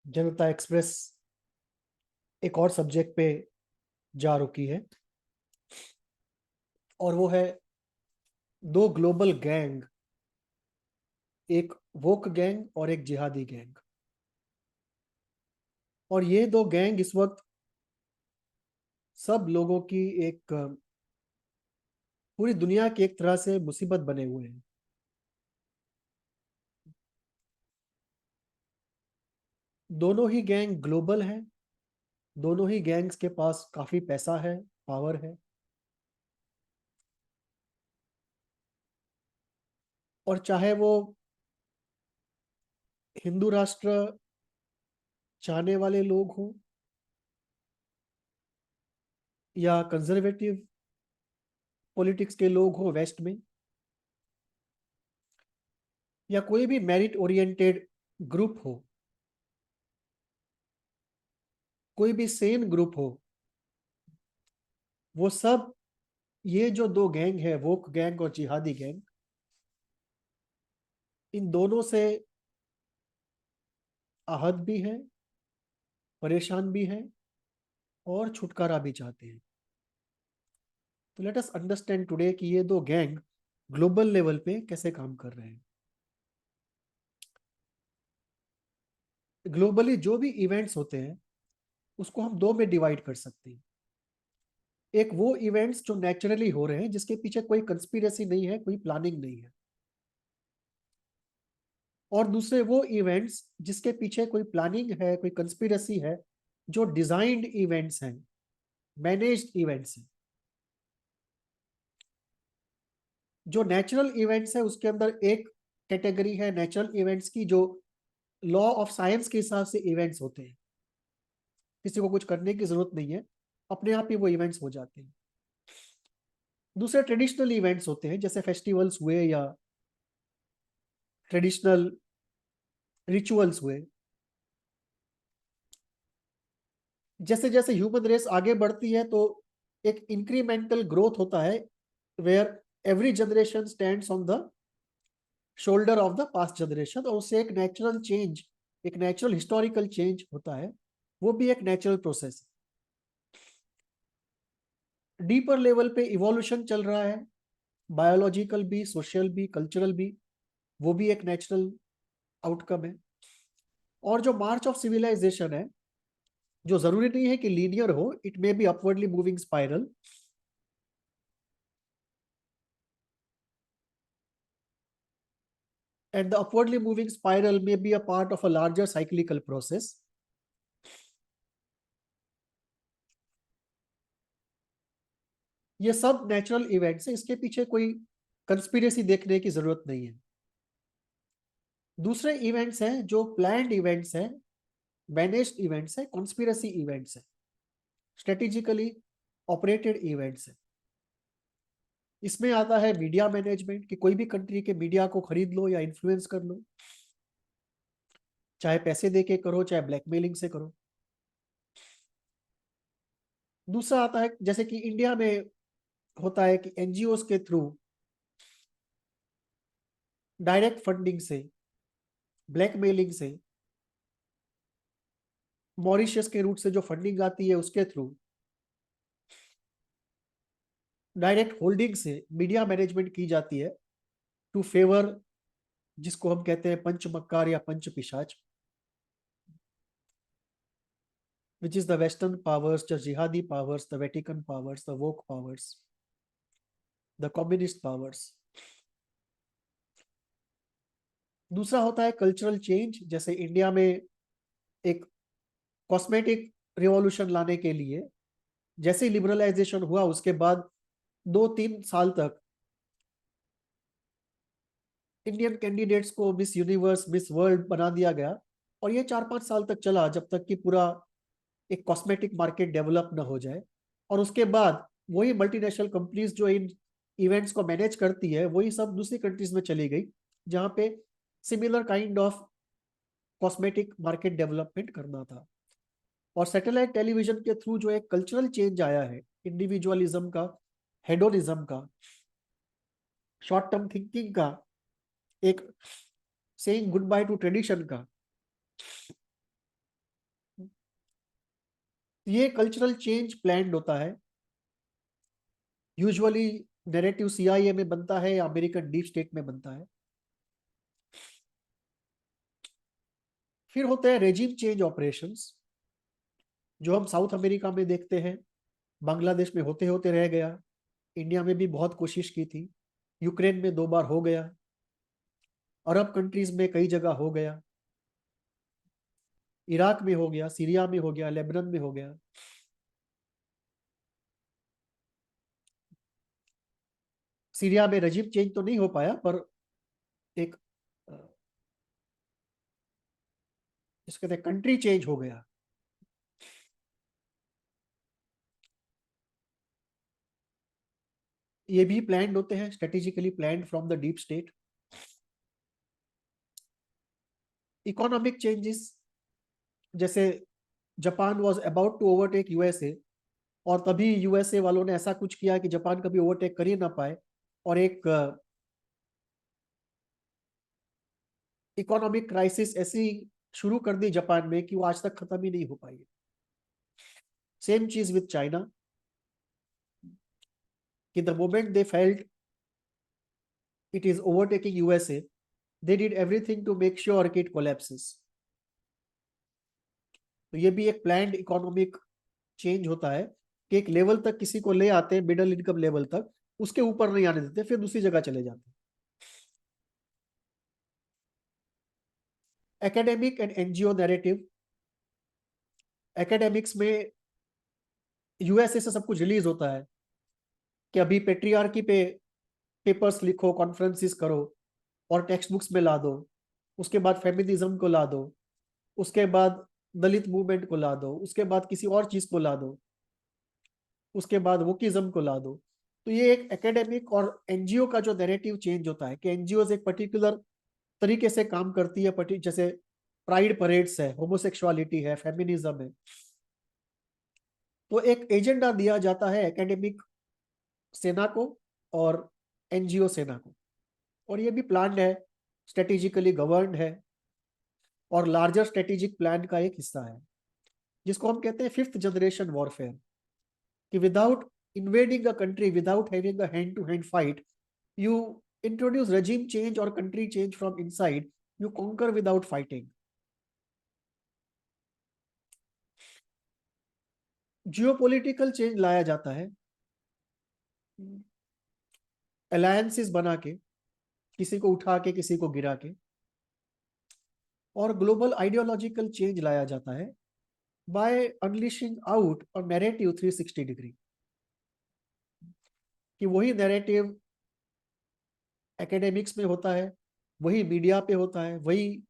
जनता express एक और subject पे जा रुकी है, और वो है दो ग्लोबल गैंग, एक वोक गैंग और एक जिहादी गैंग। और ये दो गैंग इस वक्त सब लोगों की एक पूरी दुनिया की एक तरह से मुसीबत बने हुए हैं। दोनों ही गैंग ग्लोबल हैं, दोनों ही गैंग्स के पास काफी पैसा है, पावर है, और चाहे वो हिंदू राष्ट्र चाहने वाले लोग हों या कंजर्वेटिव पॉलिटिक्स के लोग हों वेस्ट में, या कोई भी मेरिट ओरिएंटेड ग्रुप हो, कोई भी सेन ग्रुप हो, वो सब, ये जो दो गैंग है, वोक गैंग और जिहादी गैंग, इन दोनों से आहत भी हैं, परेशान भी हैं, और छुटकारा भी चाहते हैं। तो लेट अस अंडरस्टैंड टुडे कि ये दो गैंग ग्लोबल लेवल पे कैसे काम कर रहे हैं। ग्लोबली जो भी इवेंट्स होते हैं उसको हम दो में डिवाइड कर सकते हैं। एक वो इवेंट्स जो नेचुरली हो रहे हैं, जिसके पीछे कोई कंस्पिरेसी नहीं है, कोई प्लानिंग नहीं है, और दूसरे वो इवेंट्स जिसके पीछे कोई प्लानिंग है, कोई कंस्पिरेसी है, जो डिजाइंड इवेंट्स हैं, मैनेज्ड इवेंट्स हैं। जो नेचुरल इवेंट्स है उसके अंदर एक कैटेगरी है नेचुरल इवेंट्स की, जो लॉ ऑफ साइंस के हिसाब से इवेंट्स होते हैं, किसी को कुछ करने की जरूरत नहीं है, अपने आप ही वो इवेंट्स हो जाते हैं। दूसरे ट्रेडिशनल इवेंट्स होते हैं, जैसे फेस्टिवल्स हुए या ट्रेडिशनल रिचुअल्स हुए। जैसे जैसे ह्यूमन रेस आगे बढ़ती है तो एक इंक्रीमेंटल ग्रोथ होता है, where every generation stands on the shoulder of the past generation, और उससे एक नेचुरल चेंज, एक नेचुरल हिस्टोरिकल चेंज होता है। वो भी एक नेचुरल प्रोसेस। डीपर लेवल पे इवोल्यूशन चल रहा है, बायोलॉजिकल भी, सोशल भी, कल्चरल भी, वो भी एक नेचुरल आउटकम है। और जो मार्च ऑफ सिविलाइजेशन है, जो जरूरी नहीं है कि लीनियर हो, it may be upwardly moving spiral, and the upwardly moving spiral may be a part of a larger cyclical process. ये सब नेचुरल इवेंट्स है, इसके पीछे कोई कंस्पिरेसी देखने की जरूरत नहीं है। दूसरे इवेंट्स हैं जो प्लान्ड इवेंट्स हैं, मैनेज्ड इवेंट्स हैं, कॉन्स्पिरेसी इवेंट्स हैं, स्ट्रेटेजिकली ऑपरेटेड इवेंट्स हैं। इसमें आता है मीडिया मैनेजमेंट, कि कोई भी कंट्री के मीडिया को खरीद लो या इन्फ्लुएंस कर लो, चाहे पैसे दे के करो, चाहे ब्लैकमेलिंग से करो। दूसरा आता है, जैसे कि इंडिया में होता है कि एनजीओ के थ्रू डायरेक्ट फंडिंग से, ब्लैकमेलिंग से, मॉरिशस के रूट से जो फंडिंग आती है उसके थ्रू, डायरेक्ट होल्डिंग से मीडिया मैनेजमेंट की जाती है, टू फेवर जिसको हम कहते हैं पंच मक्कार या पंच पिशाच, which is the Western powers, the jihadi powers, the Vatican powers, the woke powers, the communist powers. दूसरा होता है कल्चरल चेंज, जैसे इंडिया में एक कॉस्मेटिक रिवॉल्यूशन लाने के लिए, जैसे लिबरलाइजेशन हुआ उसके बाद 2-3 साल तक इंडियन कैंडिडेट्स को मिस यूनिवर्स, मिस वर्ल्ड बना दिया गया, और ये 4-5 साल तक चला, जब तक कि पूरा एक कॉस्मेटिक मार्केट डेवलप ना हो जाए। और उसके बाद वही मल्टीनेशनल कंपनीज जो इन इवेंट्स को मैनेज करती है, वही सब दूसरी कंट्रीज में चली गई, जहां पे similar kind of cosmetic market development करना था। और सैटेलाइट टेलीविजन के थ्रू जो एक कल्चरल चेंज आया है, इंडिविजुअलिज्म का, हेडोनिज्म का, शॉर्ट टर्म थिंकिंग का, एक saying good by two tradition का, ये कल्चरल चेंज प्लान्ड होता है, यूजुअली नैरेटिव सीआईए में बनता है या अमेरिकन डीप स्टेट में बनता है। फिर होते हैं रेजिम चेंज ऑपरेशंस, जो हम साउथ अमेरिका में देखते हैं, बांग्लादेश में होते होते रह गया, इंडिया में भी बहुत कोशिश की थी, यूक्रेन में 2 बार हो गया, अरब कंट्रीज में कई जगह हो गया, इराक में हो गया, सीरिया में हो गया, लेबनान में हो गया। सीरिया में रजीम चेंज तो नहीं हो पाया, पर एक इसके कहते कंट्री चेंज हो गया। ये भी प्लान्ड होते हैं, strategically planned from the deep state. Economic changes, जैसे Japan was about to overtake USA, और तभी यूएसए वालों ने ऐसा कुछ किया कि जापान कभी ओवरटेक कर ही ना पाए, और एक इकोनॉमिक क्राइसिस ऐसी शुरू कर दी जापान में कि वो आज तक खत्म ही नहीं हो पाई। सेम चीज विद चाइना, कि the moment they felt it is overtaking USA, they did everything to make sure it collapses. तो ये भी एक प्लान्ड इकोनॉमिक चेंज होता है कि एक लेवल तक किसी को ले आते हैं, मिडिल इनकम लेवल तक, उसके ऊपर नहीं आने देते, फिर दूसरी जगह चले जाते हैं। Academic and NGO narrative, academics में यूएसए से सब कुछ रिलीज होता है कि अभी पेट्रियार्की पे पेपर्स लिखो, कॉन्फ्रेंसिस करो और टेक्स्ट बुक्स में ला दो, उसके बाद फेमिनिज्म को ला दो, उसके बाद दलित मूवमेंट को ला दो, उसके बाद किसी और चीज को ला दो, उसके बाद वोकिज्म को ला दो। तो ये एक एकेडमिक और एनजीओ का जो नैरेटिव चेंज होता है कि एनजीओ एक पर्टिकुलर तरीके से काम करती है, जैसे प्राइड परेड्स है, होमोसेक्सुअलिटी है, फेमिनिज्म है, तो एक एजेंडा दिया जाता है एकेडमिक सेना को और एनजीओ सेना को, और ये भी प्लान है, स्ट्रेटेजिकली गवर्नड है, और लार्जर स्ट्रेटेजिक प्लान का एक हिस्सा है, जिसको हम कहते हैं फिफ्थ जनरेशन वॉरफेयर, कि without invading a country, without having a hand to hand fight, you introduce regime change or country change from inside, you conquer without fighting. Geopolitical change लाया जाता है अलायंसेस बना के, किसी को उठा के किसी को गिरा के, और ग्लोबल आइडियोलॉजिकल चेंज लाया जाता है बाय अनलिशिंग आउट और नैरेटिव 360 डिग्री, कि वही नैरेटिव एकेडमिक्स में होता है, वही मीडिया पे होता है, वही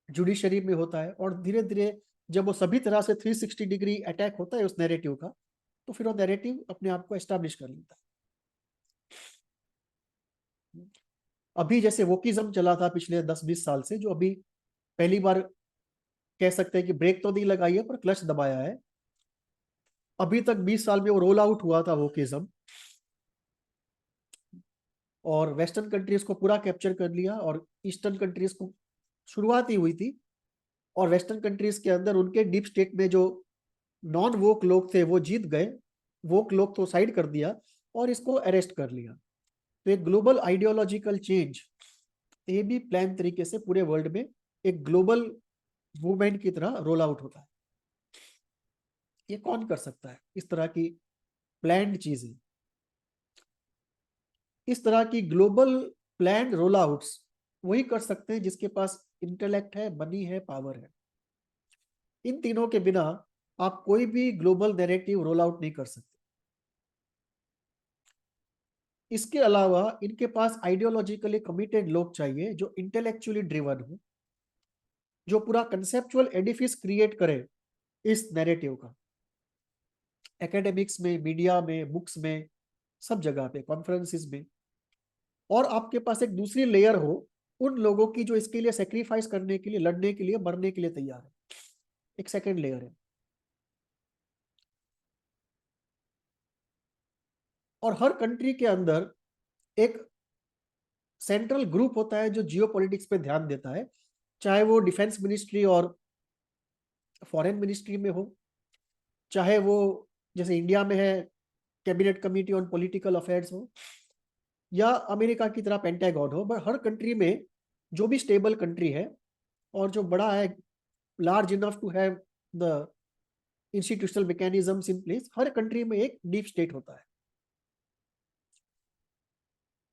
जुडिशरी में होता है, और धीरे धीरे जब वो सभी तरह से 360 डिग्री अटैक होता है उस नैरेटिव का, तो फिर वो नैरेटिव अपने आप को एस्टैब्लिश कर लेता है। अभी जैसे वोकिज्म चला था पिछले 10-20 साल से, जो अभी पहली बार कह सकते हैं कि ब्रेक तो नहीं लगाई है पर क्लच दबाया है। अभी तक 20 साल में वो रोल आउट हुआ था वोकिज्म, और वेस्टर्न कंट्रीज को पूरा कैप्चर कर लिया, और ईस्टर्न कंट्रीज को शुरुआत ही हुई थी, और वेस्टर्न कंट्रीज के अंदर उनके डीप स्टेट में जो नॉन वोक लोग थे वो जीत गए, वोक लोग तो साइड कर दिया और इसको अरेस्ट कर लिया। तो एक ग्लोबल आइडियोलॉजिकल चेंज ये भी प्लान तरीके से पूरे वर्ल्ड में एक ग्लोबल मूवमेंट की तरह रोल आउट होता है। ये कौन कर सकता है इस तरह की प्लान्ड चीजें? इस तरह की ग्लोबल प्लान रोल आउट्स वही कर सकते हैं जिसके पास इंटेलेक्ट है, मनी है, पावर है। इन तीनों के बिना आप कोई भी ग्लोबल नैरेटिव रोल आउट नहीं कर सकते। इसके अलावा इनके पास आइडियोलॉजिकली कमिटेड लोग चाहिए जो इंटेलेक्चुअली ड्रिवन हो, जो पूरा कंसेप्चुअल एडिफिस क्रिएट करे इस नैरेटिव का, एकेडमिक्स में, मीडिया में, बुक्स में, सब जगह पे, कॉन्फ्रेंसिस में। और आपके पास एक दूसरी लेयर हो उन लोगों की जो इसके लिए सेक्रीफाइस करने के लिए, लड़ने के लिए, मरने के लिए तैयार है। एक सेकेंड लेयर है। और हर कंट्री के अंदर एक सेंट्रल ग्रुप होता है जो जियो पॉलिटिक्स पे ध्यान देता है, चाहे वो डिफेंस मिनिस्ट्री और फॉरेन मिनिस्ट्री में हो, चाहे वो जैसे इंडिया में है cabinet committee on political affairs हो, या अमेरिका की तरह पेंटागन हो, बट हर कंट्री में जो भी स्टेबल कंट्री है और जो बड़ा है, large enough to have the institutional mechanisms in place, हर कंट्री में एक डीप स्टेट होता है।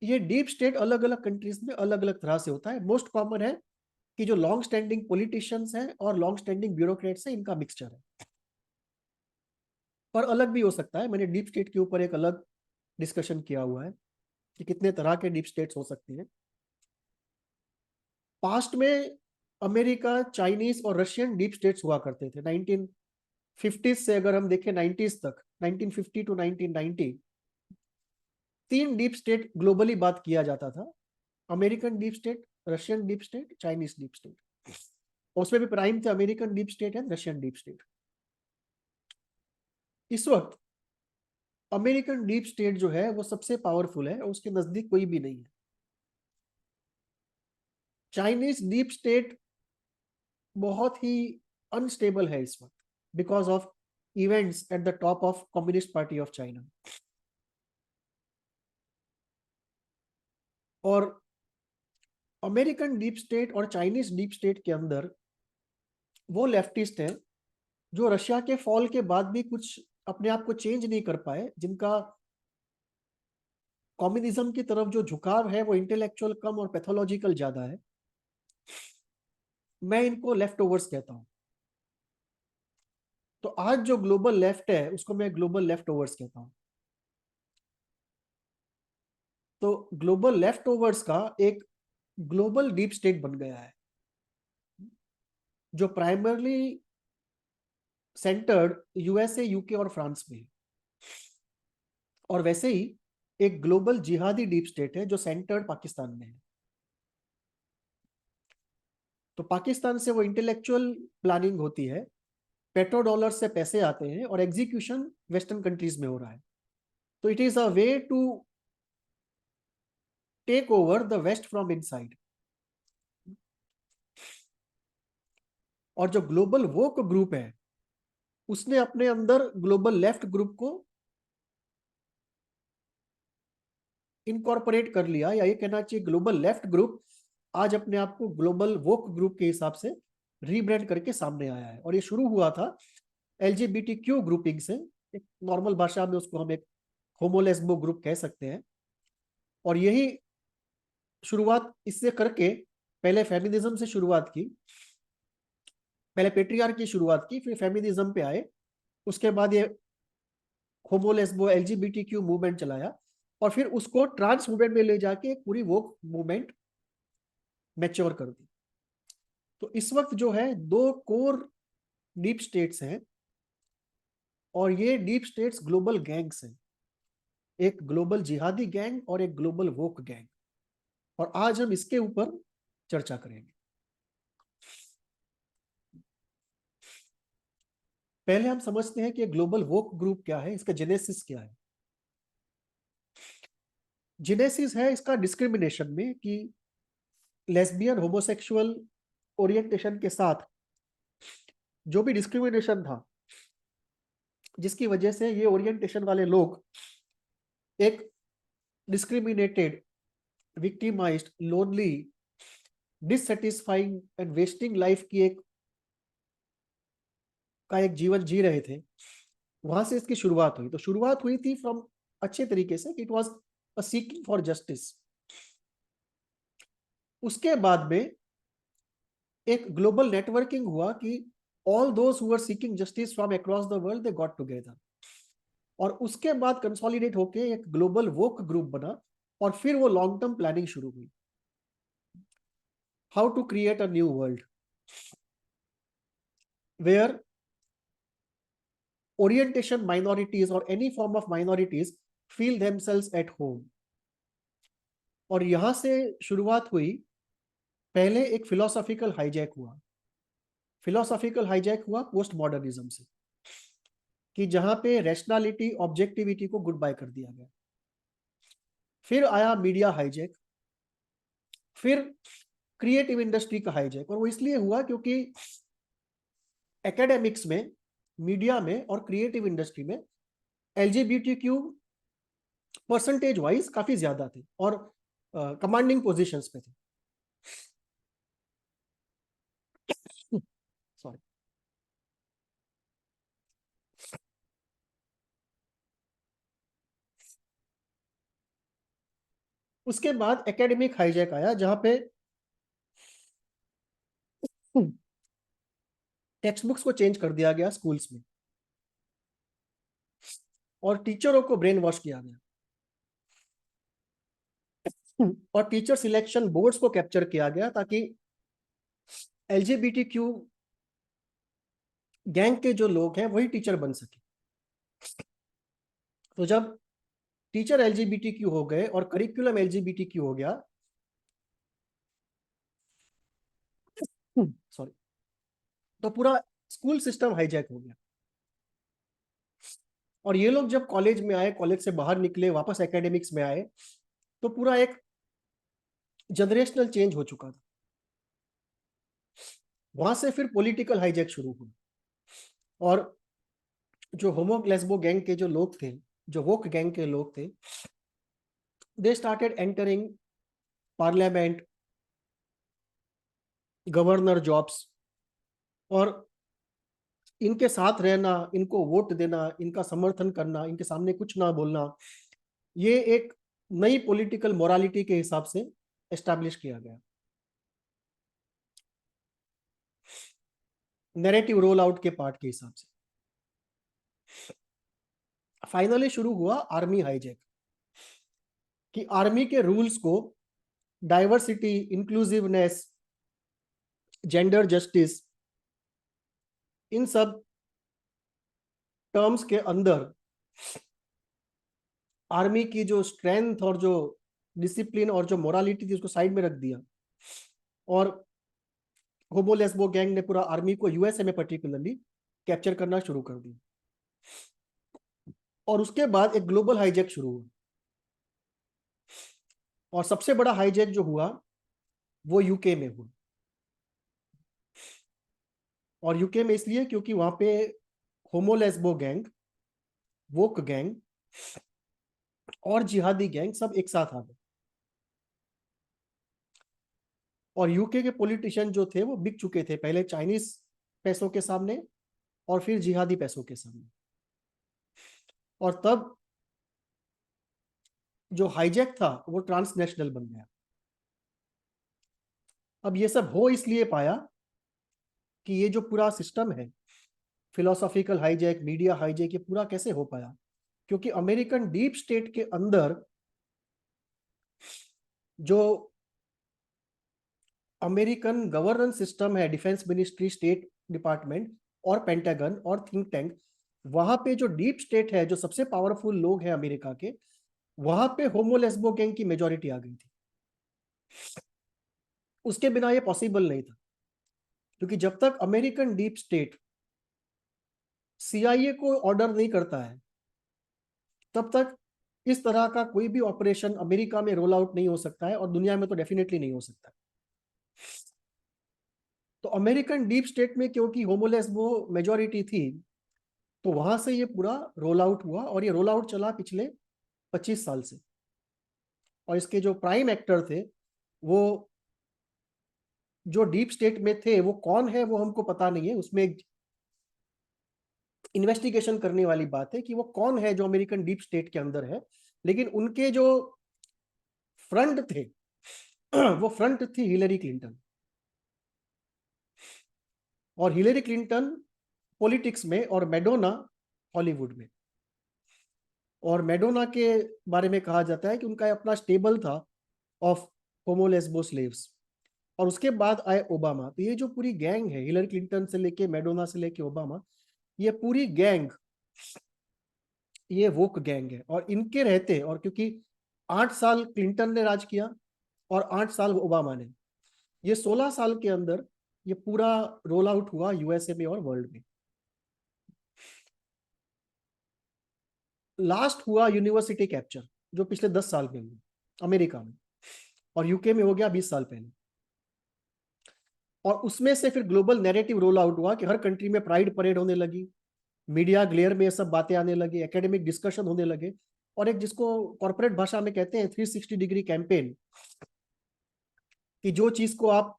ये डीप स्टेट अलग अलग कंट्रीज में अलग अलग तरह से होता है। मोस्ट कॉमन है कि जो लॉन्ग स्टैंडिंग पॉलिटिशियंस हैं और लॉन्ग स्टैंडिंग ब्यूरोक्रेट्स हैं, इनका मिक्सचर है। पर अलग भी हो सकता है। मैंने डीप स्टेट के ऊपर एक अलग डिस्कशन किया हुआ है कि कितने तरह के डीप स्टेट्स हो सकते हैं। पास्ट में अमेरिका, चाइनीज और रशियन डीप स्टेट्स हुआ करते थे। 1950 से अगर हम देखें 90s तक, 1950 टू 1990, तीन डीप स्टेट ग्लोबली बात किया जाता था: American deep state, Russian deep state, Chinese deep state. उसमें भी प्राइम थे American deep state and Russian deep state. इस वक्त अमेरिकन डीप स्टेट जो है वो सबसे पावरफुल है और उसके नजदीक कोई भी नहीं है। चाइनीज डीप स्टेट बहुत ही अनस्टेबल है इस वक्त because of events at the top of communist party of China. और अमेरिकन डीप स्टेट और चाइनीज डीप स्टेट के अंदर वो लेफ्टिस्ट हैं जो रशिया के फॉल के बाद भी कुछ अपने आप को चेंज नहीं कर पाए, जिनका कम्युनिज्म की तरफ जो झुकाव है वो इंटेलेक्चुअल कम और पैथोलॉजिकल ज्यादा है। मैं इनको लेफ्ट ओवर्स कहता हूं। तो आज जो ग्लोबल लेफ्ट है उसको मैं ग्लोबल लेफ्ट ओवर्स कहता हूं। तो ग्लोबल लेफ्ट ओवर्स का एक ग्लोबल डीप स्टेट बन गया है जो प्राइमरली सेंटर्ड यूएसए, यूके और फ्रांस में है। और वैसे ही एक ग्लोबल जिहादी डीप स्टेट है जो सेंटर्ड पाकिस्तान में है। तो पाकिस्तान से वो इंटेलेक्चुअल प्लानिंग होती है, पेट्रो डॉलर से पैसे आते हैं और एग्जीक्यूशन वेस्टर्न कंट्रीज में हो रहा है। तो it is a way to take over the west from inside. और जो ग्लोबल वोक ग्रुप है उसने अपने अंदर ग्लोबल लेफ्ट ग्रुप को इनकॉर्पोरेट कर लिया, या ये कहना चाहिए ग्लोबल लेफ्ट ग्रुप आज अपने आप को ग्लोबल वोक ग्रुप के हिसाब से रीब्रांड करके सामने आया है। और ये शुरू हुआ था एलजीबीटीक्यू ग्रुपिंग से। एक नॉर्मल भाषा में उसको हम एक होमो लेस्बो ग्रुप कह सकते हैं। और यही शुरुआत इससे करके पहले फेमिनिज्म से शुरुआत की, पहले पेट्रियार्की की शुरुआत की, फिर फेमिनिज्म पे आए। उसके बाद ये होमो लेस्बो एलजीबीटीक्यू मूवमेंट चलाया और फिर उसको ट्रांस मूवमेंट में ले जाके एक पूरी वो मूवमेंट मैच्योर कर दी। तो इस वक्त जो है दो कोर डीप स्टेट्स हैं और ये डीप स्टेट्स ग्लोबल गैंग्स हैं, एक ग्लोबल जिहादी गैंग और एक ग्लोबल वोक गैंग। और आज हम इसके ऊपर चर्चा करेंगे। पहले हम समझते हैं कि ग्लोबल वोक ग्रुप क्या है, इसका जेनेसिस क्या है। जेनेसिस है इसका डिस्क्रिमिनेशन में कि लेस्बियन होमोसेक्सुअल ओरिएंटेशन के साथ जो भी डिस्क्रिमिनेशन था, जिसकी वजह से ये ओरिएंटेशन वाले लोग एक discriminated, victimized, lonely, dissatisfying and wasting life की एक जीवन जी रहे थे। वहां से इसकी शुरुआत हुई। तो शुरुआत हुई थी फ्रॉम अच्छे तरीके से, it was a seeking for justice. उसके बाद में एक ग्लोबल नेटवर्किंग हुआ कि all those who were seeking justice from across the world they got together. और उसके बाद कंसोलिडेट होके एक ग्लोबल वोक ग्रुप बना और फिर वो लॉन्ग टर्म प्लानिंग शुरू हुई, how to create a new world where orientation minorities or any form of minorities feel themselves at home। और यहां से शुरुआत हुई। पहले एक फिलोसॉफिकल हाईजैक हुआ। फिलोसॉफिकल हाईजैक हुआ पोस्ट मॉडर्निज्म से, कि जहां पे रैशनैलिटी, ऑब्जेक्टिविटी को गुड बाय कर दिया गया। फिर आया मीडिया हाईजैक, फिर क्रिएटिव इंडस्ट्री का हाईजैक। और वो इसलिए हुआ क्योंकि एकेडमिक्स में मीडिया में और क्रिएटिव इंडस्ट्री में एलजीबीटीक्यू परसेंटेज वाइज काफी ज्यादा थे और कमांडिंग पोजीशंस पे थे। सॉरी। उसके बाद एकेडमिक हाईजैक आया जहां पे टेक्स्ट बुक्स को चेंज कर दिया गया स्कूल्स में और टीचरों को ब्रेन वॉश किया गया और टीचर सिलेक्शन बोर्ड्स को कैप्चर किया गया ताकि एलजीबीटीक्यू गैंग के जो लोग हैं वही टीचर बन सके। तो जब टीचर एलजीबीटीक्यू हो गए और करिकुलम एलजीबीटीक्यू हो गया, सॉरी, तो पूरा स्कूल सिस्टम हाईजैक हो गया। और ये लोग जब कॉलेज में आए, कॉलेज से बाहर निकले, वापस एकेडमिक्स में आए, तो पूरा एक जनरेशनल चेंज हो चुका था। वहां से फिर पॉलिटिकल हाईजैक शुरू हुआ और जो होमो लेस्बो गैंग के जो लोग थे, जो वोक गैंग के लोग थे, they started entering parliament, governor jobs, और इनके साथ रहना, इनको वोट देना, इनका समर्थन करना, इनके सामने कुछ ना बोलना, ये एक नई पॉलिटिकल मोरालिटी के हिसाब से एस्टैब्लिश किया गया। नैरेटिव रोल आउट के पार्ट के हिसाब से फाइनली शुरू हुआ आर्मी हाईजैक, कि आर्मी के रूल्स को डाइवर्सिटी, इंक्लूसिवनेस, जेंडर जस्टिस, इन सब टर्म्स के अंदर आर्मी की जो स्ट्रेंथ और जो डिसिप्लिन और जो मोरालिटी थी उसको साइड में रख दिया और होमो लेस्बो गैंग ने पूरा आर्मी को यूएसए में पर्टिकुलरली कैप्चर करना शुरू कर दिया। और उसके बाद एक ग्लोबल हाईजैक शुरू हुआ और सबसे बड़ा हाईजैक जो हुआ वो यूके में हुआ। और यूके में इसलिए क्योंकि वहां पे होमो लेस्बो गैंग, वोक गैंग और जिहादी गैंग सब एक साथ आ गए और यूके के पॉलिटिशियन जो थे वो बिक चुके थे, पहले चाइनीज पैसों के सामने और फिर जिहादी पैसों के सामने। और तब जो हाईजैक था वो ट्रांसनेशनल बन गया। अब ये सब हो इसलिए पाया कि ये जो पूरा सिस्टम है, फिलोसॉफिकल हाईजैक, मीडिया हाईजैक, ये पूरा कैसे हो पाया, क्योंकि अमेरिकन डीप स्टेट के अंदर जो अमेरिकन गवर्नेंस सिस्टम है, डिफेंस मिनिस्ट्री, स्टेट डिपार्टमेंट और पेंटागन और थिंक टैंक, वहां पे जो डीप स्टेट है, जो सबसे पावरफुल लोग हैं अमेरिका के, वहां पे होमो लेस्बो गैंग की मेजोरिटी आ गई थी। उसके बिना ये पॉसिबल नहीं था, क्योंकि जब तक अमेरिकन डीप स्टेट सीआईए को ऑर्डर नहीं करता है तब तक इस तरह का कोई भी ऑपरेशन अमेरिका में रोल आउट नहीं हो सकता है और दुनिया में तो डेफिनेटली नहीं हो सकता। तो अमेरिकन डीप स्टेट में क्योंकि होमो लेस्बो मेजोरिटी थी, तो वहां से ये पूरा रोल आउट हुआ और ये रोल आउट चला पिछले 25 साल से। और इसके जो प्राइम एक्टर थे, वो जो डीप स्टेट में थे, वो कौन है वो हमको पता नहीं है, उसमें इन्वेस्टिगेशन करने वाली बात है कि वो कौन है जो अमेरिकन डीप स्टेट के अंदर है। लेकिन उनके जो फ्रंट थे वो फ्रंट थी हिलरी क्लिंटन। और हिलरी क्लिंटन पॉलिटिक्स में और मैडोना हॉलीवुड में। और मैडोना के बारे में कहा जाता है कि उनका अपना स्टेबल था ऑफ होमो लेस्बो स्लेव्स। और उसके बाद आए ओबामा। तो ये जो पूरी गैंग है, हिलरी क्लिंटन से लेके मैडोना से लेके ओबामा, ये पूरी गैंग, ये वोक गैंग है। और इनके रहते, और क्योंकि 8 साल क्लिंटन ने राज किया और 8 साल ओबामा ने, ये 16 साल के अंदर ये पूरा रोल आउट हुआ यूएसए में और वर्ल्ड में। लास्ट हुआ यूनिवर्सिटी कैप्चर, जो पिछले 10 साल में हुआ अमेरिका में, और यूके में हो गया 20 साल पहले। और उसमें से फिर ग्लोबल नैरेटिव रोल आउट हुआ कि हर कंट्री में प्राइड परेड होने लगी, मीडिया ग्लेयर में ये सब बातें आने लगी, एकेडमिक डिस्कशन होने लगे, और एक जिसको कॉर्पोरेट भाषा में कहते हैं 360 डिग्री कैंपेन, कि जो चीज को आप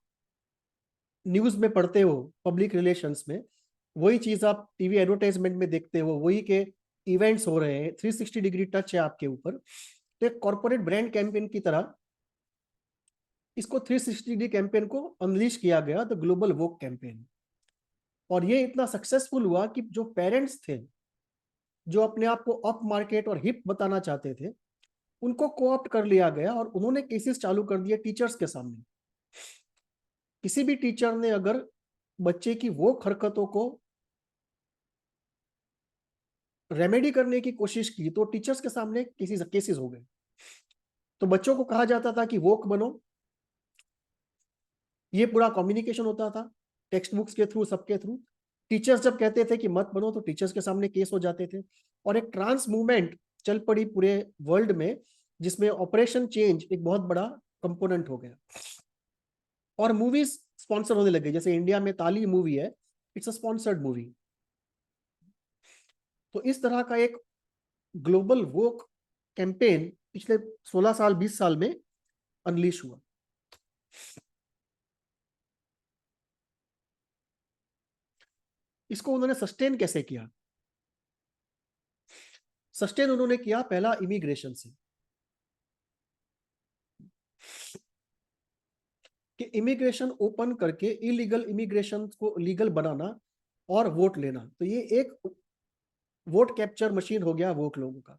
न्यूज में पढ़ते हो पब्लिक रिलेशंस में, वही चीज आप टीवी एडवर्टाइजमेंट में देखते हो, वही के इवेंट्स हो रहे हैं, 360 डिग्री टच है आपके ऊपर। तो एक कॉर्पोरेट ब्रांड कैंपेन की तरह इसको 360 डिग्री कैंपेन को अनलीश किया गया, द ग्लोबल वोक कैंपेन। और ये इतना सक्सेसफुल हुआ कि जो पेरेंट्स थे, जो अपने आप को अप मार्केट और हिप बताना चाहते थे, उनको कोऑप्ट कर लिया गया और उन्होंने केसेस चालू कर दिए टीचर्स के सामने। किसी भी टीचर ने अगर बच्चे की वो हरकतों को रेमेडी करने की कोशिश की तो टीचर्स के सामने केसेस हो गए। तो बच्चों को कहा जाता था कि वोक बनो, ये पूरा कम्युनिकेशन होता था टेक्स्ट बुक्स के थ्रू, सबके थ्रू। टीचर्स जब कहते थे कि मत बनो तो टीचर्स के सामने केस हो जाते थे। और एक ट्रांस मूवमेंट चल पड़ी पूरे वर्ल्ड में, जिसमें ऑपरेशन चेंज एक बहुत बड़ा कंपोनेंट हो गया। और मूवीज स्पॉन्सर होने लगे, जैसे इंडिया में ताली मूवी है, इट्स अ स्पॉन्सर्ड मूवी। तो इस तरह का एक ग्लोबल वोक कैंपेन पिछले 16 साल 20 साल में अनलीश हुआ। इसको उन्होंने सस्टेन कैसे किया? सस्टेन उन्होंने किया पहला इमिग्रेशन से, कि इमिग्रेशन ओपन करके इलीगल इमिग्रेशन को लीगल बनाना और वोट लेना। तो ये एक वोट कैप्चर मशीन हो गया वोट लोगों का।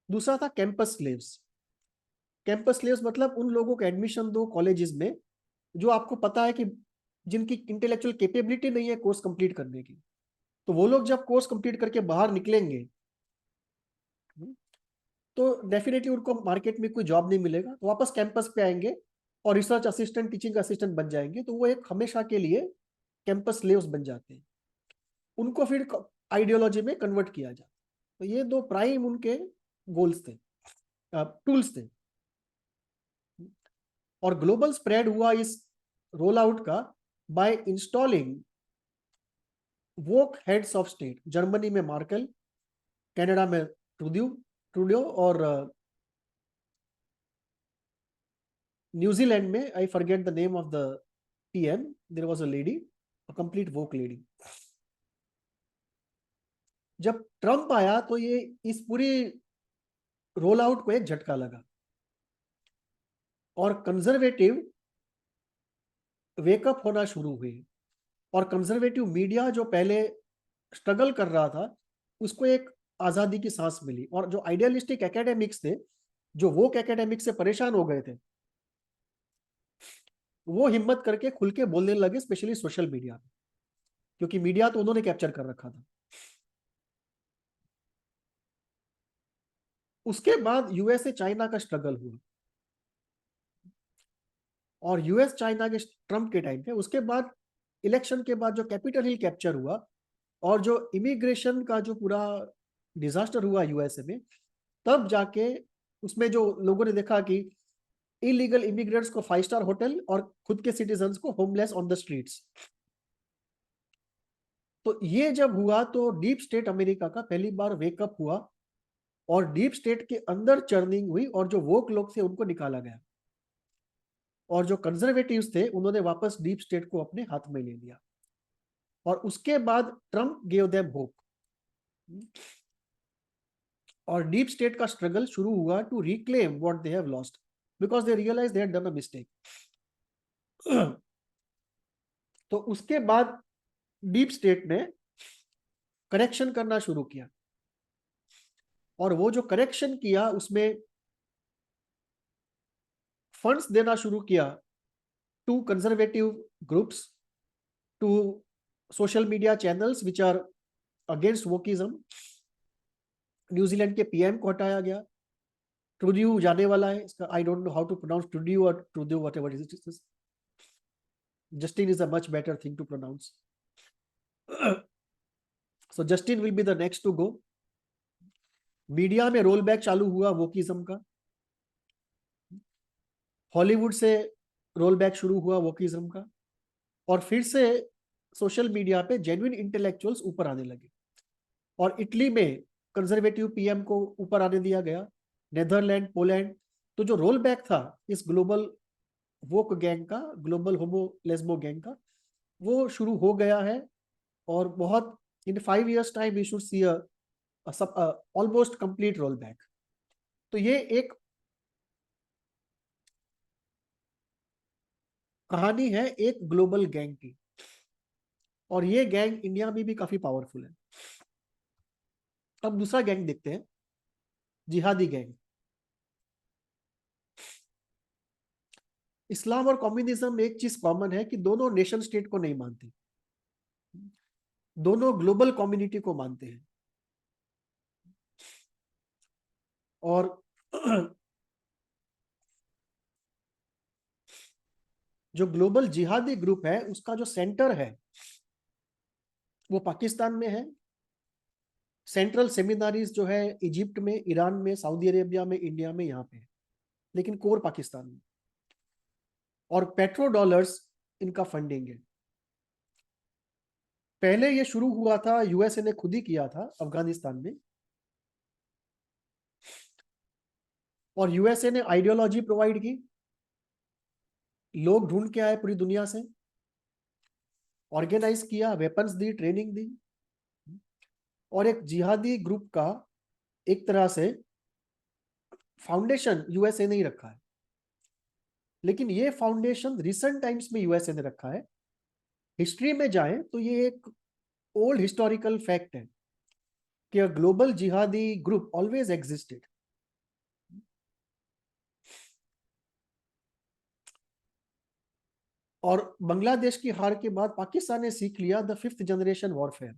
दूसरा था कैंपस स्लेव्स। कैंपस स्लेव्स मतलब उन लोगों को एडमिशन दो कॉलेजेस में जो आपको पता है कि जिनकी इंटेलेक्चुअल कैपेबिलिटी नहीं है कोर्स कंप्लीट करने की। तो वो लोग जब कोर्स कंप्लीट करके बाहर निकलेंगे तो डेफिनेटली उनको मार्केट में कोई जॉब नहीं मिलेगा, तो वापस कैंपस पे आएंगे और रिसर्च असिस्टेंट, टीचिंग असिस्टेंट बन जाएंगे। तो वो एक हमेशा के लिए कैंपस स्लेव्स बन जाते हैं। उनको फिर आइडियोलॉजी में कन्वर्ट किया जाता। तो ये दो प्राइम उनके गोल्स थे, टूल्स थे। और ग्लोबल स्प्रेड हुआ इस रोल आउट का by installing woke heads of state. Germany में मार्केल, कनाडा में ट्रूड्यू ट्रूडियो, और न्यूजीलैंड में I forget the name of the PM, there was a lady, a complete woke lady. जब Trump आया तो ये इस पूरी रोल आउट को एक झटका लगा और कंजर्वेटिव वेकअप होना शुरू हुए। और कंजर्वेटिव मीडिया जो पहले स्ट्रगल कर रहा था, उसको एक आजादी की सांस मिली। और जो आइडियलिस्टिक एकेडमिक्स थे, जो वोक एकेडमिक्स से परेशान हो गए थे, वो हिम्मत करके खुल के बोलने लगे, स्पेशली सोशल मीडिया में, क्योंकि मीडिया तो उन्होंने कैप्चर कर रखा था। उसके बाद यूएसए चाइना का स्ट्रगल हुआ, और यूएस चाइना के ट्रंप के टाइम पे, उसके बाद इलेक्शन के बाद जो कैपिटल हिल कैप्चर हुआ और जो इमिग्रेशन का जो पूरा डिजास्टर हुआ यूएसए में, तब जाके उसमें जो लोगों ने देखा कि इलीगल इमिग्रेंट्स को 5 स्टार होटल और खुद के सिटीजन्स को होमलेस ऑन द स्ट्रीट्स। तो ये जब हुआ तो डीप स्टेट अमेरिका का पहली बार वेकअप हुआ, और डीप स्टेट के अंदर चर्निंग हुई, और जो वोक लोग थे उनको निकाला गया, और जो कंजर्वेटिव्स थे उन्होंने वापस डीप स्टेट को अपने हाथ में ले लिया। और उसके बाद ट्रंप गेव देम होप, और डीप स्टेट का स्ट्रगल शुरू हुआ to reclaim what they have lost, because they realise they had done a mistake. तो उसके बाद डीप स्टेट ने करेक्शन करना शुरू किया, और वो जो करेक्शन किया उसमें फंड्स देना शुरू किया to conservative groups, to social media channels which are against wokism. New Zealand के पीएम को हटाया गया। ट्रूड्यू जाने वाला है, इसका I don't know how to pronounce Trudeau और Trudeau, whatever it is. Justin is a much better thing to pronounce. So Justin will be the next to go. Media में रोल बैक चालू हुआ wokeism का, Hollywood से roll back शुरू हुआ wokeism का, और फिर से सोशल मीडिया पे जेन्युइन इंटेलेक्चुअल्स ऊपर आने लगे। और इटली में कंजर्वेटिव पीएम को ऊपर आने दिया गया, नेदरलैंड, पोलैंड। तो जो रोल बैक था इस ग्लोबल वोक गैंग का, ग्लोबल होमो लेस्बो गैंग का, वो शुरू हो गया है। और बहुत in 5 years time we should see almost complete roll back. तो ये एक कहानी है एक ग्लोबल गैंग की, और ये गैंग इंडिया में भी काफी पावरफुल है। अब दूसरा गैंग देखते हैं, जिहादी गैंग। इस्लाम और कम्युनिज्म में एक चीज कॉमन है कि दोनों नेशन स्टेट को नहीं मानते, दोनों ग्लोबल कम्युनिटी को मानते हैं। और जो ग्लोबल जिहादी ग्रुप है उसका जो सेंटर है वो पाकिस्तान में है। सेंट्रल सेमिनारीज जो है इजिप्ट में, ईरान में, सऊदी अरेबिया में, इंडिया में, यहाँ पे है, लेकिन कोर पाकिस्तान में। और पेट्रो डॉलर्स इनका फंडिंग है। पहले ये शुरू हुआ था, यूएसए ने खुद ही किया था अफगानिस्तान में। और यूएसए ने आइडियोलॉजी प्रोवाइड की, लोग ढूंढ के आए पूरी दुनिया से, ऑर्गेनाइज किया, वेपन्स दी, ट्रेनिंग दी। और एक जिहादी ग्रुप का एक तरह से फाउंडेशन यूएसए ने ही रखा है। लेकिन ये फाउंडेशन रिसेंट टाइम्स में यूएसए ने रखा है। हिस्ट्री में जाएं तो ये एक ओल्ड हिस्टोरिकल फैक्ट है कि a global jihadi group always existed. और बांग्लादेश की हार के बाद पाकिस्तान ने सीख लिया the 5th generation warfare,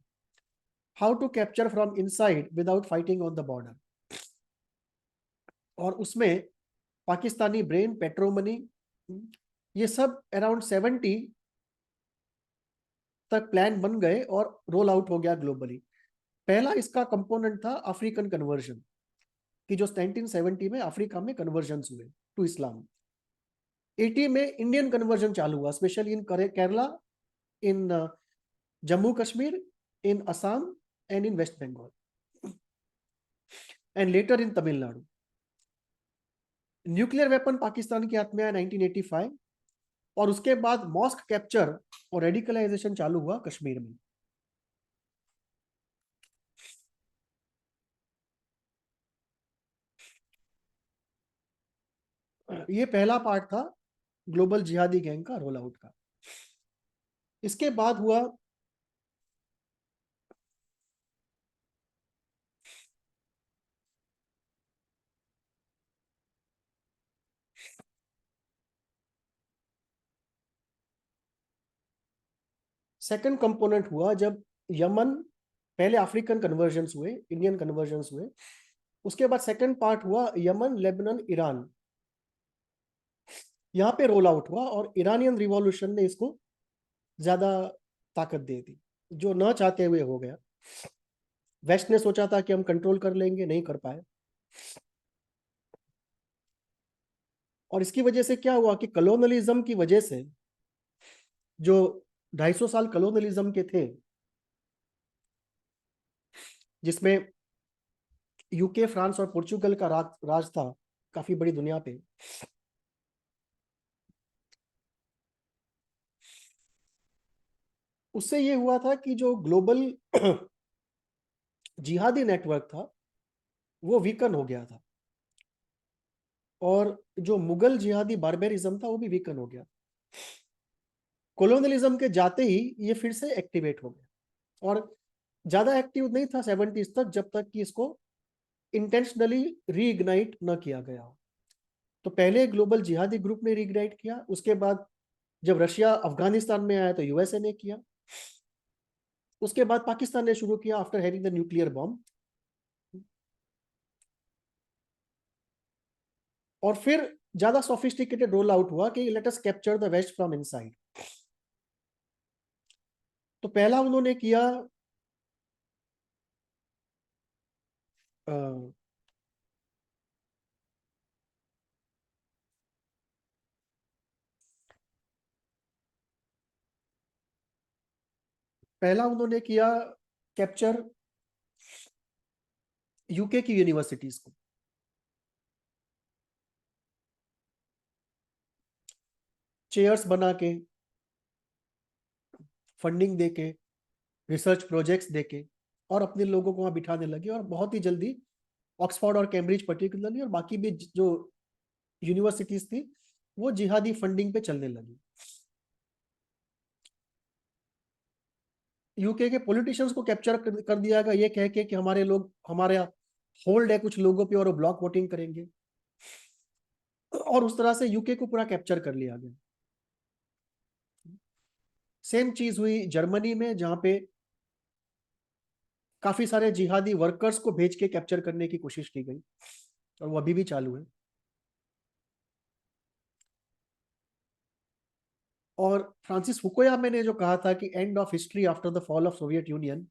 how to capture from inside without fighting on the border. और उसमें पाकिस्तानी ब्रेन, पेट्रोमनी, ये सब अराउंड 70 तक प्लान बन गए और रोल आउट हो गया ग्लोबली। पहला इसका कंपोनेंट था अफ्रीकन कन्वर्जन, कि जो 1970 में अफ्रीका में कन्वर्जन हुए टू इस्लाम। 80 में इंडियन कन्वर्जन चालू हुआ, specially in Kerala, in Jammu Kashmir, in Assam and in West Bengal, and later in Tamil Nadu. Nuclear weapon Pakistan के हाथ में आया 1985। और उसके बाद मॉस्क कैप्चर और रेडिकलाइजेशन चालू हुआ कश्मीर में। ये पहला पार्ट था ग्लोबल जिहादी गैंग का रोल आउट का। इसके बाद हुआ सेकंड कंपोनेंट हुआ जब यमन, पहले अफ्रीकन कन्वर्जन हुए, इंडियन कन्वर्जन हुए। उसके बाद सेकंड पार्ट हुआ यमन, लेबनान, ईरान, यहाँ पे रोल आउट हुआ। और ईरानियन रिवॉल्यूशन ने इसको ज्यादा ताकत दे दी, जो न चाहते हुए हो गया। वेस्ट ने सोचा था कि हम कंट्रोल कर लेंगे, नहीं कर पाए। और इसकी वजह से क्या हुआ कि कलोनलिज्म की वजह से, जो 250 साल कलोनलिज्म के थे, जिसमें यूके, फ्रांस और पोर्चुगल का राज था काफी बड़ी दुनिया पे, उससे ये हुआ था कि जो ग्लोबल जिहादी नेटवर्क था वो वीकन हो गया था। और जो मुगल जिहादी बार्बेरिज्म था वो भी वीकन हो गया। कोलोनियलिज्म के जाते ही ये फिर से एक्टिवेट हो गया। और ज्यादा एक्टिव नहीं था 70s तक, जब तक कि इसको इंटेंशनली रीइग्नाइट न किया गया हो। तो पहले ग्लोबल जिहादी ग्रुप ने रीइग्नाइट किया, उसके बाद जब रशिया अफगानिस्तान में आया तो यूएसए ने किया, उसके बाद पाकिस्तान ने शुरू किया after having the nuclear bomb. और फिर ज्यादा सोफिस्टिकेटेड रोल आउट हुआ कि let us capture the west from inside. तो पहला उन्होंने किया अ, पहला उन्होंने किया कैप्चर यूके की यूनिवर्सिटीज को। चेयर्स बना के, फंडिंग देके, रिसर्च प्रोजेक्ट्स देके, और अपने लोगों को वहां बिठाने लगे, और बहुत ही जल्दी ऑक्सफोर्ड और कैम्ब्रिज पर्टिकुलरली, और बाकी भी जो यूनिवर्सिटीज थी, वो जिहादी फंडिंग पे चलने लगी। यूके के पॉलिटिशियंस को कैप्चर कर दिया गया, ये कह के कि हमारे लोग, हमारे होल्ड है कुछ लोगों पे और वो ब्लॉक वोटिंग करेंगे, और उस तरह से यूके को पूरा कैप्चर कर लिया गया। सेम चीज हुई जर्मनी में, जहां पे काफी सारे जिहादी वर्कर्स को भेज के कैप्चर करने की कोशिश की गई, और वो अभी भी चालू है। और फ्रांसिस फुकुयामा ने जो कहा था कि end of history after the fall of Soviet Union,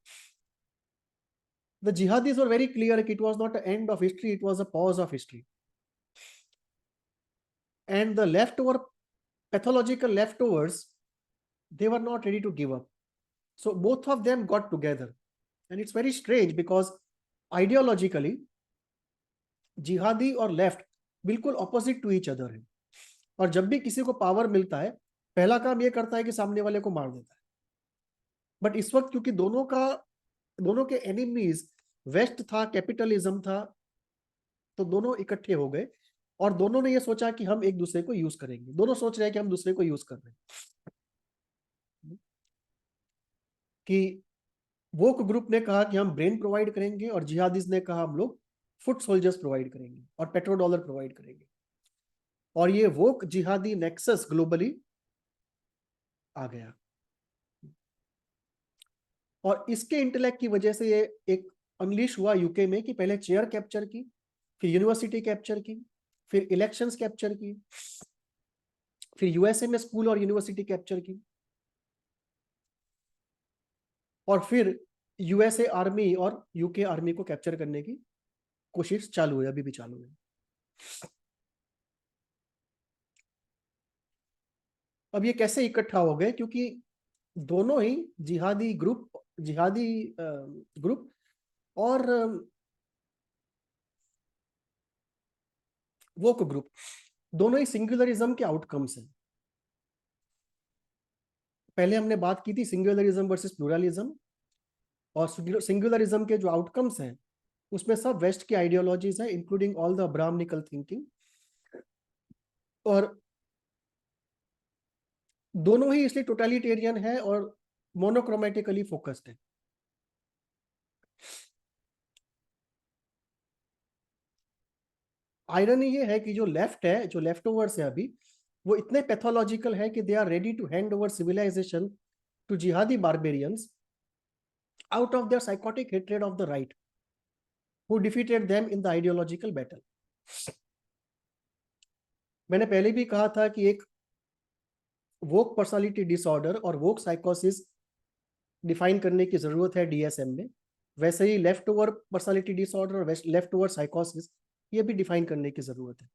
the jihadis were very clear कि it was not end of history, it was a pause of history, and the leftover pathological leftovers, they were not ready to give up. So both of them got together, and it's very strange because ideologically जिहादी और left बिल्कुल opposite to each other है, और जब भी किसी को power मिलता है, पहला काम ये करता है कि सामने वाले को मार देता है। बट इस वक्त क्योंकि दोनों के एनिमीज वेस्ट था, कैपिटलिज्म था, तो दोनों इकट्ठे हो गए, और दोनों ने ये सोचा कि हम एक दूसरे को यूज करेंगे, दोनों सोच रहे हैं कि हम दूसरे को यूज कर रहे हैं। कि वोक ग्रुप ने कहा कि हम ब्रेन प्रोवाइड करेंगे, और जिहादीज ने कहा हम लोग फुट सोल्जर्स प्रोवाइड करेंगे और पेट्रो डॉलर प्रोवाइड करेंगे, और ये वोक जिहादी नेक्सस ग्लोबली आ गया। और इसके इंटेलेक्ट की वजह से ये एक अनलीश हुआ यूके में, कि पहले चेयर कैप्चर की, फिर यूनिवर्सिटी कैप्चर की, फिर इलेक्शंस कैप्चर की, फिर यूएसए में स्कूल और यूनिवर्सिटी कैप्चर की, और फिर यूएसए आर्मी और यूके आर्मी को कैप्चर करने की कोशिश चालू है, अभी भी चालू है। अब ये कैसे इकट्ठा हो गए, क्योंकि दोनों ही जिहादी ग्रुप और वोक ग्रुप, दोनों ही सिंगुलरिज्म के आउटकम्स हैं। पहले हमने बात की थी सिंगुलरिज्म वर्सेस प्लूरलिज्म, और सिंगुलरिज्म के जो आउटकम्स हैं उसमें सब वेस्ट की आइडियोलॉजीज हैं, including all the brahmanical thinking, और दोनों ही इसलिए टोटलिटेरियन है और मोनोक्रोमेटिकली फोकस्ड है। आयरनी ये है कि जो लेफ्ट है, जो लेफ्ट ओवर्स है अभी, वो इतने पैथोलॉजिकल है कि they are ready to hand over civilisation to jihadi barbarians out of their psychotic hatred of the right, who defeated them in the ideological battle. मैंने पहले भी कहा था कि एक वोक पर्सनालिटी डिसऑर्डर और वोक साइकोसिस डिफाइन करने की जरूरत है डीएसएम में, वैसे ही लेफ्ट ओवर पर्सनालिटी डिसऑर्डर और लेफ्ट ओवर साइकोसिस ये भी डिफाइन करने की जरूरत है।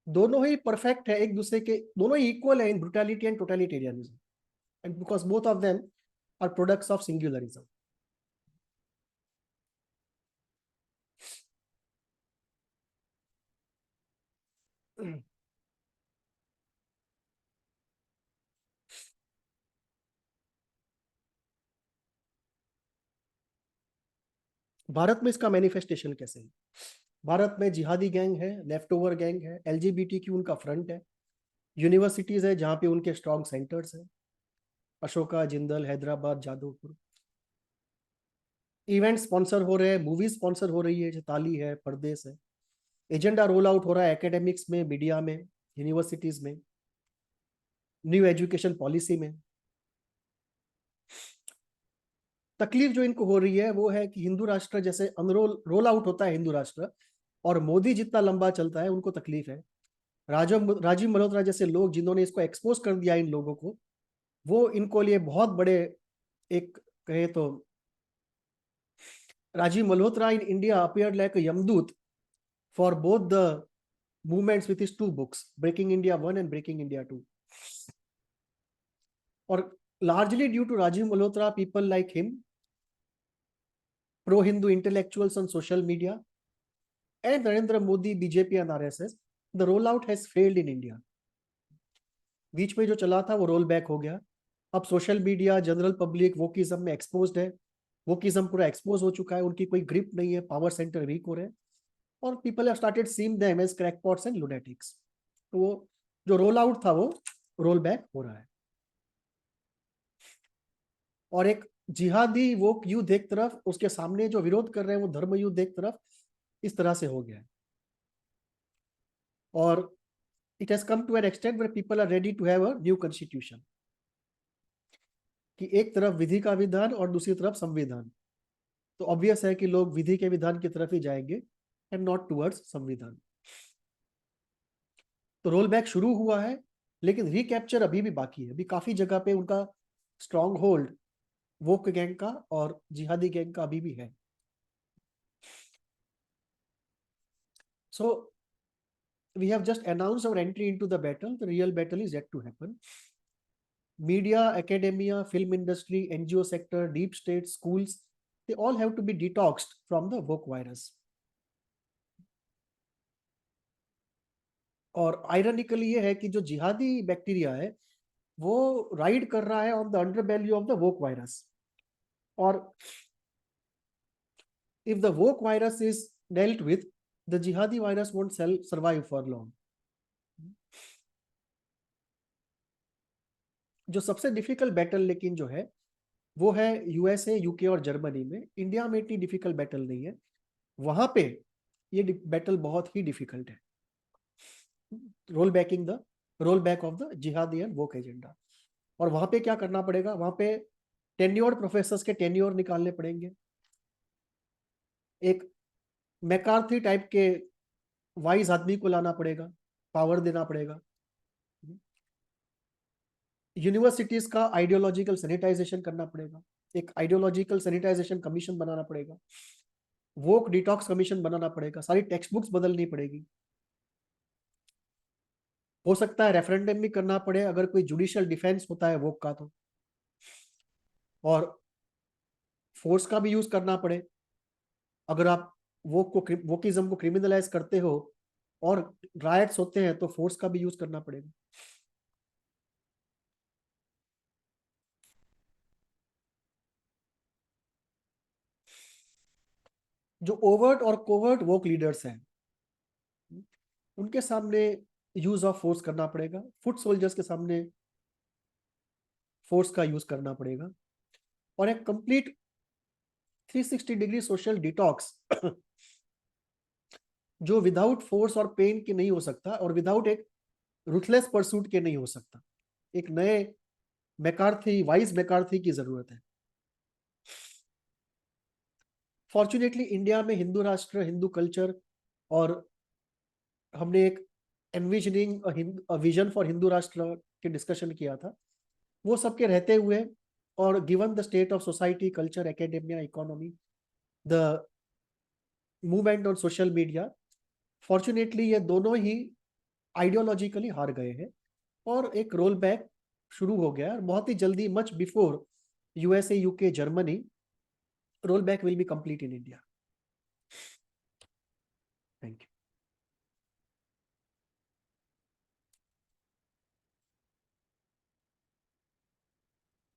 दोनों ही परफेक्ट है एक दूसरे के, दोनों ही इक्वल है in brutality and totalitarianism, and because both of them are products of singularism. Bharat में इसका मैनिफेस्टेशन कैसे है? भारत में जिहादी गैंग है, लेफ्ट ओवर गैंग है, एलजीबीटी की उनका फ्रंट है, यूनिवर्सिटीज है जहाँ पे उनके स्ट्रॉन्ग सेंटर्स हैं, अशोका, जिंदल, हैदराबाद, जादवपुर। इवेंट स्पॉन्सर हो रहे हैं, मूवी स्पॉन्सर हो रही है, ताली है, परदेश है। एजेंडा रोल आउट हो रहा है एकेडमिक्स में, मीडिया में, यूनिवर्सिटीज में, न्यू एजुकेशन पॉलिसी में। तकलीफ जो इनको हो रही है वो है कि हिंदू राष्ट्र जैसे अनरोल रोल आउट होता है हिंदू राष्ट्र, और मोदी जितना लंबा चलता है उनको तकलीफ है। राजीव मल्होत्रा जैसे लोग जिन्होंने इसको एक्सपोज कर दिया इन लोगों को, वो इनको लिए बहुत बड़े, एक कहे तो Rajiv Malhotra in India appeared like a Yamdut for both the movements with his two books, Breaking India 1 and Breaking India 2. Or largely due to Rajiv Malhotra, people like him pro-Hindu intellectuals on social media, and Narendra Modi, BJP and RSS, the rollout has failed in India. बीच में जो चला था वो roll back हो गया. अब social media, general public wokeism में exposed है. वोकिज्म पूरा एक्सपोज हो चुका है, उनकी कोई ग्रिप नहीं है, पावर सेंटर वीक हो रहे हैं, और people have started seeing them as crackpots and lunatics. तो वो जो रोल आउट था वो रोल बैक हो रहा है. और एक जिहादी वो युद्ध एक तरफ, उसके सामने जो विरोध कर रहे हैं वो धर्म युद्ध एक तरफ, इस तरह से हो गया है. और it has come to an extent where people are ready to have a new constitution, कि एक तरफ विधि का विधान और दूसरी तरफ संविधान. तो ऑब्वियस है कि लोग विधि के विधान की तरफ ही जाएंगे एंड नॉट टुवर्ड्स संविधान. तो रोल बैक शुरू हुआ है, लेकिन रिकैप्चर अभी भी बाकी है. अभी काफी जगह पे उनका स्ट्रॉन्ग होल्ड वोक गैंग का और जिहादी गैंग का अभी भी है. So we have just announced our entry into the battle. The real battle is yet to happen. Media, academia, film industry, NGO sector, deep state, schools, they all have to be detoxed from the woke virus. और ironically ये है कि जो जिहादी bacteria है वो ride कर रहा है on the underbelly of the woke virus. और if the woke virus is dealt with, the jihadi virus won't survive for long. जो सबसे डिफिकल्ट बैटल लेकिन जो है वो है यूएसए, यूके और जर्मनी में. इंडिया में इतनी डिफिकल्ट बैटल नहीं है. वहां पे ये बैटल बहुत ही डिफिकल्ट है. रोल बैक ऑफ द जिहादी एंड वोक एजेंडा. और वहां पे क्या करना पड़ेगा, वहां पे टेन्योर्ड प्रोफेसर्स के टेन्योर निकालने पड़ेंगे. एक मैकार्थी टाइप के वाइज आदमी को लाना पड़ेगा, पावर देना पड़ेगा. यूनिवर्सिटीज का आइडियोलॉजिकल सैनिटाइजेशन करना पड़ेगा. एक आइडियोलॉजिकल सैनिटाइजेशन कमीशन बनाना पड़ेगा. वोक डिटॉक्स कमीशन बनाना पड़ेगा. सारी टेक्स्ट बुक्स बदलनी पड़ेगी. हो सकता है रेफरेंडम भी करना पड़े अगर कोई जुडिशियल डिफेंस होता है वोक का तो. और फोर्स का भी यूज करना पड़े अगर आप वोकिज्म को क्रिमिनलाइज करते हो और राइट्स होते हैं तो फोर्स का भी यूज करना पड़ेगा. जो ओवर्ट और कोवर्ट वोक लीडर्स हैं उनके सामने यूज ऑफ फोर्स करना पड़ेगा. फुट सोल्जर्स के सामने फोर्स का यूज करना पड़ेगा. और एक कंप्लीट 360 डिग्री सोशल डिटॉक्स जो विदाउट फोर्स और पेन के नहीं हो सकता और विदाउट एक रुथलेस परसूट के नहीं हो सकता. एक नए मैकार्थी, वाइज मैकार्थी की जरूरत है. फॉर्चुनेटली इंडिया में हिंदू राष्ट्र, हिंदू कल्चर और हमने एक एनविजनिंग विजन फॉर हिंदू राष्ट्र के डिस्कशन किया था, वो सबके रहते हुए और given the state of society, culture, academia, economy, the movement on social media, fortunately ये दोनों ही आइडियोलॉजिकली हार गए हैं और एक रोल बैक शुरू हो गया. बहुत ही जल्दी, much before USA, UK, Germany, rollback will be complete in India. Thank you.